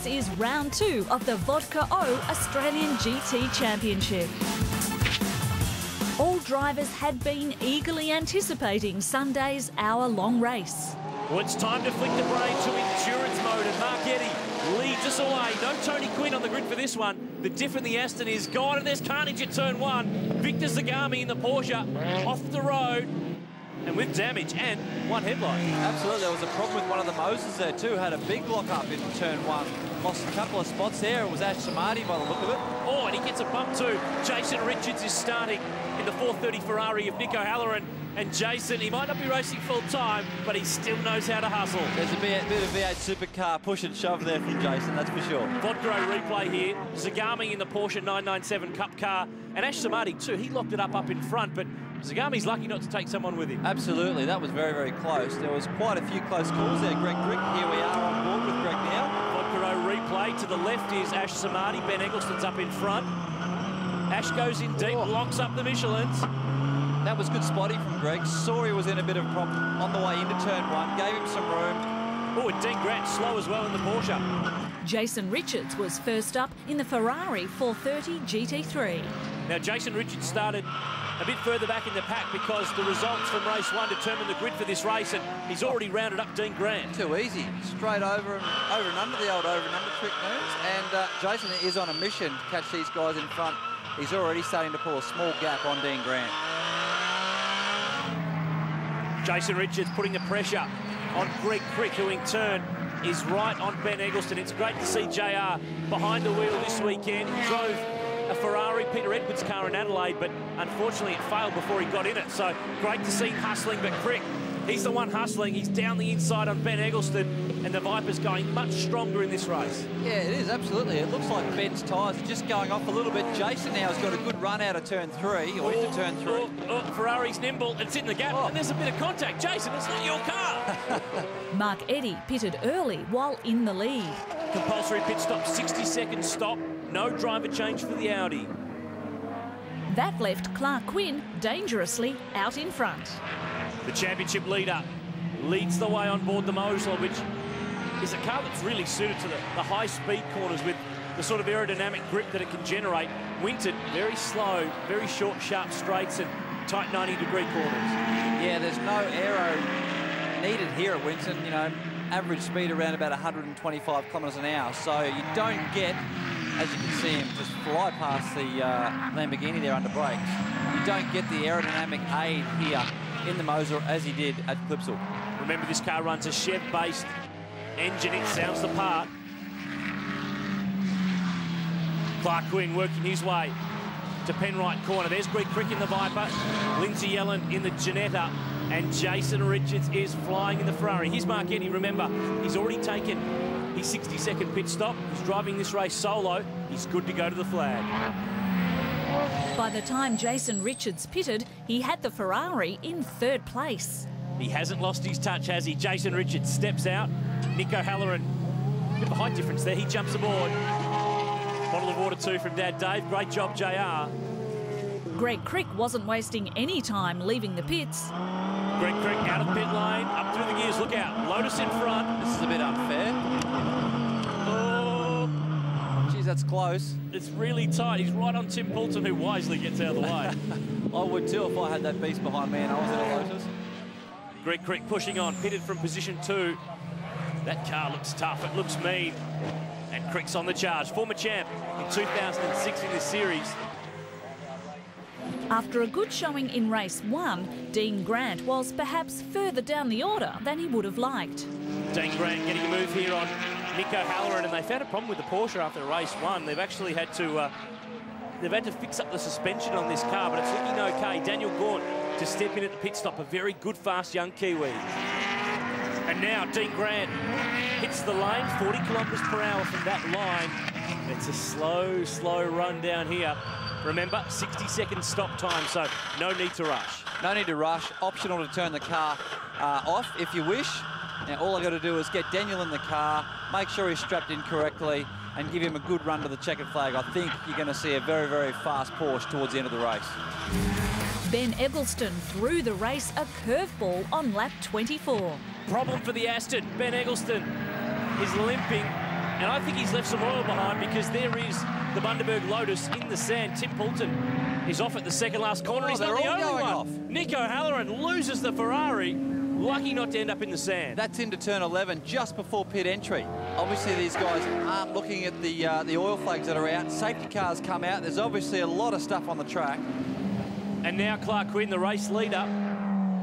is round 2 of the Vodka O Australian GT Championship. All drivers had been eagerly anticipating Sunday's hour-long race. Well, it's time to flick the brain to endurance mode, and Mark Eddy leads us away. No Tony Quinn on the grid for this one. The diff in the Aston is gone, and there's carnage at turn 1. Victor Zagami in the Porsche off the road, and with damage and one headlight. Absolutely, there was a problem with one of the Moses there too. Had a big lock-up in turn 1. Lost a couple of spots there. It was Ash Samadhi by the look of it. Oh, and he gets a bump too. Jason Richards is starting in the 430 Ferrari of Nico Halloran. And Jason, he might not be racing full time, but he still knows how to hustle. There's a bit of V8 supercar push and shove there from Jason, that's for sure. Vodka replay here. Zagami in the Porsche 997 Cup car. And Ash Samadhi too. He locked it up in front, but Zagami's lucky not to take someone with him. Absolutely, that was very, very close. There was quite a few close calls there. Greg Crick, here we are on board with Greg now. Vodka replay. To the left is Ash Samadhi. Ben Eggleston's up in front. Ash goes in deep, locks up the Michelins. That was good spotting from Greg. Saw he was in a bit of a problem on the way into turn 1. Gave him some room. Oh, and Dean Grant slow as well in the Porsche. Jason Richards was first up in the Ferrari 430 GT3. Now, Jason Richards started a bit further back in the pack because the results from race 1 determined the grid for this race, and he's already rounded up Dean Grant. Too easy. Straight over and under the old over and under trick moves. And Jason is on a mission to catch these guys in front. He's already starting to pull a small gap on Dean Grant. Jason Richards putting the pressure on Greg Crick, who in turn is right on Ben Eggleston. It's great to see JR behind the wheel this weekend. He drove a Ferrari Peter Edwards car in Adelaide, but unfortunately it failed before he got in it. So great to see him hustling, but Crick, he's the one hustling. He's down the inside on Ben Eggleston, and the Viper's going much stronger in this race. Yeah, it is, absolutely. It looks like Ben's tyres are just going off a little bit. Jason now has got a good run out of turn 3, or into turn 3. Ferrari's nimble, it's in the gap, and there's a bit of contact. Jason, it's not your car. Mark Eddy pitted early while in the lead. Compulsory pit stop, 60-second stop. No driver change for the Audi. That left Clark Quinn dangerously out in front. The championship leader leads the way on board the Mosler, which is a car that's really suited to the high-speed corners with the sort of aerodynamic grip that it can generate. Winton, very slow, very short, sharp straights and tight 90-degree corners. Yeah, there's no aero needed here at Winton. You know, average speed around about 125 kilometres an hour. So you don't get, as you can see him just fly past the Lamborghini there under brakes, you don't get the aerodynamic aid here in the Moser as he did at Clipsal. Remember, this car runs a Chev-based engine. It sounds the part. Clark Quinn working his way to Penrite corner. There's Greg Crick in the Viper, Lindsay Yellen in the Ginetta, and Jason Richards is flying in the Ferrari. Here's Mark Eddy. Remember, he's already taken his 60-second pit stop. He's driving this race solo. He's good to go to the flag. By the time Jason Richards pitted, he had the Ferrari in 3rd place. He hasn't lost his touch, has he? Jason Richards steps out. Nico Halloran, bit of a height difference there. He jumps aboard. Bottle of water too from Dad Dave. Great job, JR. Greg Crick wasn't wasting any time leaving the pits. Greg Crick out of pit lane, up through the gears. Look out, Lotus in front. This is a bit unfair. Oh, geez, that's close. It's really tight. He's right on Tim Poulton, who wisely gets out of the way. I would too if I had that beast behind me and I was in a Lotus. Greg Crick pushing on, pitted from position 2. That car looks tough, it looks mean. And Crick's on the charge. Former champ in 2006 in this series. After a good showing in race 1, Dean Grant was perhaps further down the order than he would have liked. Dean Grant getting a move here on Nico Halloran, and they found a problem with the Porsche after race 1. They've actually had to fix up the suspension on this car, but it's looking okay. Daniel Gaunt to step in at the pit stop, a very good, fast young Kiwi. And now Dean Grant hits the lane, 40 kilometres per hour from that line. It's a slow, slow run down here. Remember, 60-second stop time, so no need to rush. No need to rush. Optional to turn the car off if you wish. Now, all I've got to do is get Daniel in the car, make sure he's strapped in correctly, and give him a good run to the checkered flag. I think you're going to see a very, very fast Porsche towards the end of the race. Ben Eggleston threw the race a curveball on lap 24. Problem for the Aston. Ben Eggleston is limping. And I think he's left some oil behind, because there is the Bundaberg Lotus in the sand. Tim Poulton is off at the second last corner. He's not the only one. Off. Nico Halloran loses the Ferrari. Lucky not to end up in the sand. That's into turn 11, just before pit entry. Obviously, these guys aren't looking at the oil flags that are out. Safety cars come out. There's obviously a lot of stuff on the track. And now Clark Quinn, the race leader.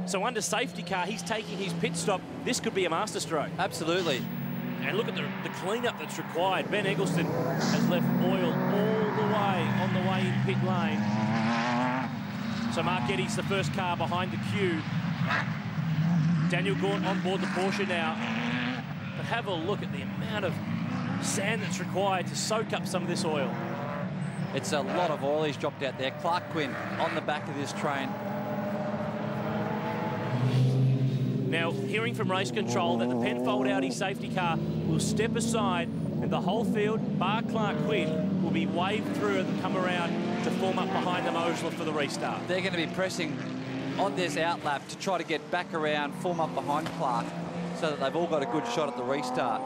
So under safety car, he's taking his pit stop. This could be a masterstroke. Absolutely. And look at the cleanup that's required. Ben Eggleston has left oil all the way on the way in pit lane. So Mark Eddy's the first car behind the queue. Daniel Gaunt on board the Porsche now. But have a look at the amount of sand that's required to soak up some of this oil. It's a lot of oil he's dropped out there. Clark Quinn on the back of this train. Now, hearing from race control that the Penfold Audi safety car will step aside and the whole field, bar Clark Quinn, will be waved through and come around to form up behind the Mosler for the restart. They're going to be pressing on this outlap to try to get back around, form up behind Clark, so that they've all got a good shot at the restart.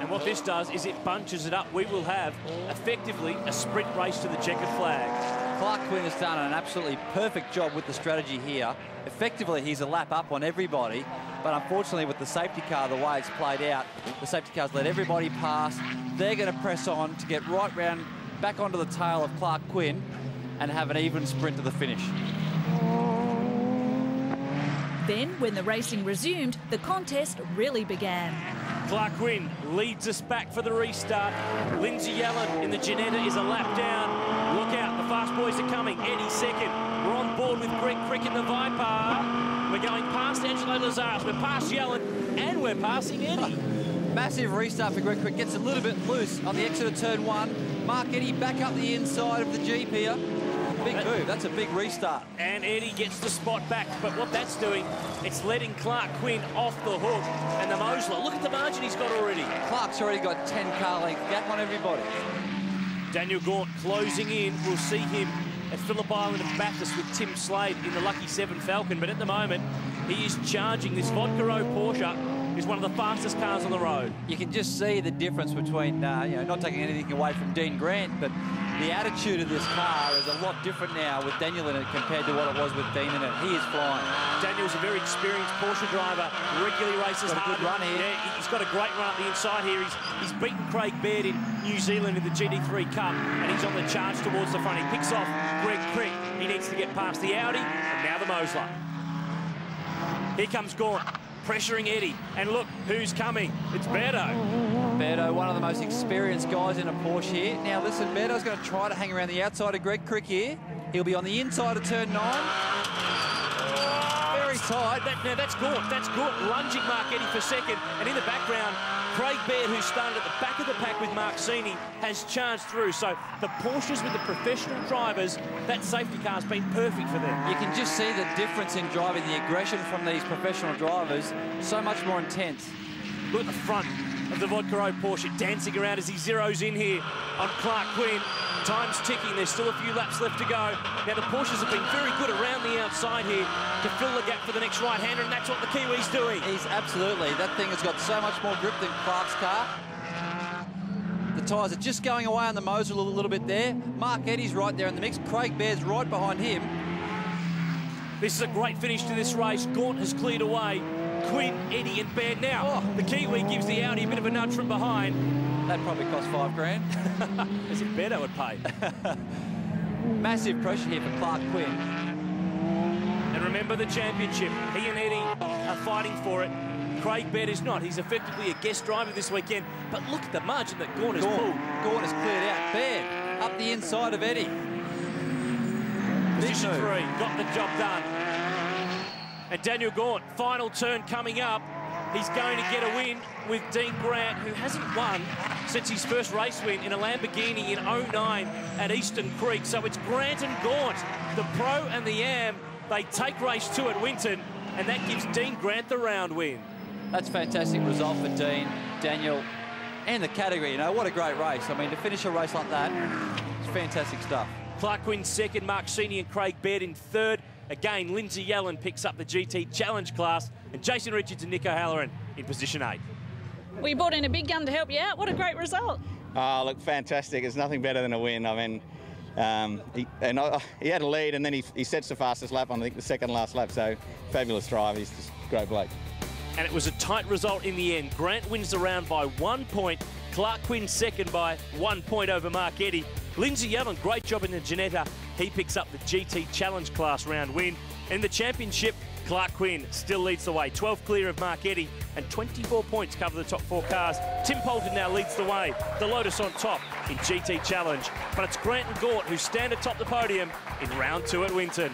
And what this does is it bunches it up. We will have, effectively, a sprint race to the checkered flag. Clark Quinn has done an absolutely perfect job with the strategy here. Effectively, he's a lap up on everybody, but unfortunately with the safety car, the way it's played out, the safety car's let everybody pass. They're going to press on to get right round back onto the tail of Clark Quinn and have an even sprint to the finish. Then, when the racing resumed, the contest really began. Clark Quinn leads us back for the restart. Lindsay Allen in the Ginetta is a lap down. Look out, the fast boys are coming. Eddie second. We're on board with Greg Crick in the Viper. We're going past Angelo Lazaris. We're past Yellen and we're passing Eddie. Massive restart for Greg Crick. Gets a little bit loose on the exit of turn 1. Mark Eddy back up the inside of the Jeep here. Big move. That's a big restart. And Eddie gets the spot back. But what that's doing, it's letting Clark Quinn off the hook. And the Mosler, look at the margin he's got already. Clark's already got 10 car length gap on everybody. Daniel Gaunt closing in. We'll see him at Phillip Island and Bathurst with Tim Slade in the Lucky 7 Falcon. But at the moment, he is charging. This Vodka Row Porsche is one of the fastest cars on the road. You can just see the difference between, not taking anything away from Dean Grant, but the attitude of this car is a lot different now with Daniel in it compared to what it was with Dean in it. He is flying. Daniel's a very experienced Porsche driver, regularly races got hard. A good run here. Yeah, he's got a great run up the inside here. He's beaten Craig Baird in New Zealand in the GT3 Cup, and he's on the charge towards the front. He picks off Greg Crick. He needs to get past the Audi, and now the Mosler. Here comes Gaunt, pressuring Eddie. And look, who's coming? It's Berto. Berto, one of the most experienced guys in a Porsche here. Now listen, Berto's going to try to hang around the outside of Greg Crick here. He'll be on the inside of turn 9. Very tight. Now that's Gaunt. That's Gaunt lunging Mark Eddy for second. And in the background, Craig Baird, who started at the back of the pack with Mark Sini, has charged through. So the Porsches with the professional drivers, that safety car's been perfect for them. You can just see the difference in driving, the aggression from these professional drivers, so much more intense. Look at the front of the Vodka Row Porsche dancing around as he zeroes in here on Clark Quinn. Time's ticking. There's still a few laps left to go. Now, the Porsches have been very good around the outside here to fill the gap for the next right-hander, and that's what the Kiwi's doing. He's absolutely. That thing has got so much more grip than Clark's car. The tyres are just going away on the Moser a little bit there. Mark Eddy's right there in the mix. Craig Baird's right behind him. This is a great finish to this race. Gaunt has cleared away. Quinn, Eddie and Baird. Now, the Kiwi gives the Audi a bit of a nudge from behind. That probably cost $5 grand. As if Beto would pay. Massive pressure here for Clark Quinn. And remember the championship. He and Eddie are fighting for it. Craig Baird is not. He's effectively a guest driver this weekend. But look at the margin that Gaunt has pulled. Gaunt has cleared out. Baird up the inside of Eddie. Position 3, got the job done. And Daniel Gaunt, final turn coming up. He's going to get a win with Dean Grant, who hasn't won since his first race win in a Lamborghini in '09 at Eastern Creek. So it's Grant and Gaunt, the Pro and the Am. They take race 2 at Winton, and that gives Dean Grant the round win. That's a fantastic result for Dean, Daniel, and the category. You know, what a great race. I mean, to finish a race like that, it's fantastic stuff. Clark Quinn second, Mark Sini and Craig Baird in third. Again, Lindsay Yellen picks up the GT Challenge class, and Jason Richards and Nico Halloran in position 8. Well, you brought in a big gun to help you out. What a great result. Oh, look, fantastic. It's nothing better than a win. I mean, he had a lead, and then he sets the fastest lap on, I think, the second last lap. So, fabulous drive. He's just a great bloke. And it was a tight result in the end. Grant wins the round by 1 point. Clark Quinn second by 1 point over Mark Eddy. Lindsay Yellen, great job in the Ginetta. He picks up the GT Challenge class round win. In the championship, Clark Quinn still leads the way, 12 clear of Mark Eddy, and 24 points cover the top 4 cars. Tim Poulton now leads the way, the Lotus on top in GT Challenge. But it's Grant and Gort who stand atop the podium in round 2 at Winton.